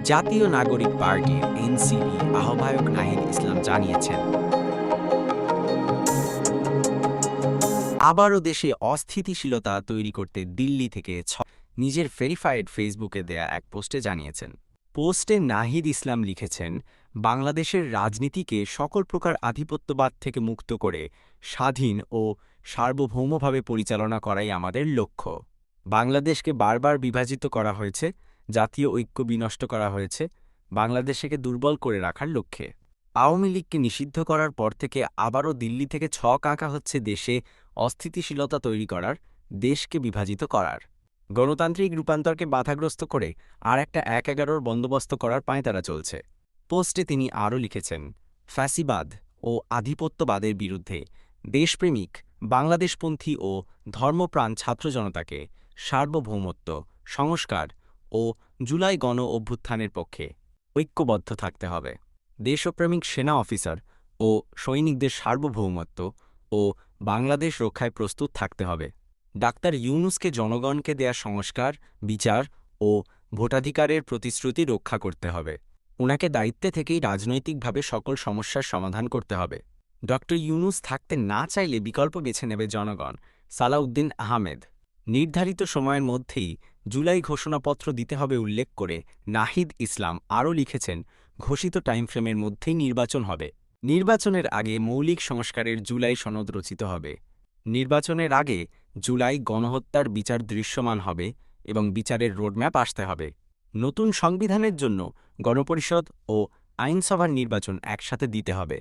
জাতীয় নাগরিক পার্টির এনসিপি আহ্বায়ক নাহিদ ইসলাম জানিয়েছেন, আবারও দেশে অস্থিতিশীলতা তৈরি করতে দিল্লি থেকে নিজের ভেরিফাইড ফেসবুকে দেয়া এক পোস্টে জানিয়েছেন। পোস্টে নাহিদ ইসলাম লিখেছেন, বাংলাদেশের রাজনীতিকে সকল প্রকার আধিপত্যবাদ থেকে মুক্ত করে স্বাধীন ও সার্বভৌমভাবে পরিচালনা করাই আমাদের লক্ষ্য। বাংলাদেশকে বারবার বিভাজিত করা হয়েছে, জাতীয় ঐক্য বিনষ্ট করা হয়েছে বাংলাদেশকে দুর্বল করে রাখার লক্ষ্যে। আওয়ামী লীগকে নিষিদ্ধ করার পর থেকে আবারও দিল্লি থেকে ছক আঁকা হচ্ছে দেশে অস্থিতিশীলতা তৈরি করার, দেশকে বিভাজিত করার, গণতান্ত্রিক রূপান্তরকে বাধাগ্রস্ত করে আর একটা ১/১১ বন্দোবস্ত করার পাঁয়তারা চলছে। পোস্টে তিনি আরও লিখেছেন, ফ্যাসিবাদ ও আধিপত্যবাদের বিরুদ্ধে দেশপ্রেমিক, বাংলাদেশপন্থী ও ধর্মপ্রাণ ছাত্র জনতাকে সার্বভৌমত্ব, সংস্কার ও জুলাই গণ অভ্যুত্থানের পক্ষে ঐক্যবদ্ধ থাকতে হবে। দেশপ্রেমিক সেনা অফিসার ও সৈনিকদের সার্বভৌমত্ব ও বাংলাদেশ রক্ষায় প্রস্তুত থাকতে হবে। ডাক্তার ইউনূসকে জনগণকে দেয়া সংস্কার, বিচার ও ভোটাধিকারের প্রতিশ্রুতি রক্ষা করতে হবে। উনাকে দায়িত্বে থেকেই রাজনৈতিকভাবে সকল সমস্যার সমাধান করতে হবে। ডক্টর ইউনূস থাকতে না চাইলে বিকল্প বেছে নেবে জনগণ। সালাউদ্দিন আহমেদ। নির্ধারিত সময়ের মধ্যেই জুলাই ঘোষণাপত্র দিতে হবে উল্লেখ করে নাহিদ ইসলাম আরও লিখেছেন, ঘোষিত টাইমফ্রেমের মধ্যেই নির্বাচন হবে। নির্বাচনের আগে মৌলিক সংস্কারের জুলাই সনদ রচিত হবে। নির্বাচনের আগে জুলাই গণহত্যার বিচার দৃশ্যমান হবে এবং বিচারের রোডম্যাপ আসতে হবে। নতুন সংবিধানের জন্য গণপরিষদ ও আইনসভার নির্বাচন একসাথে দিতে হবে।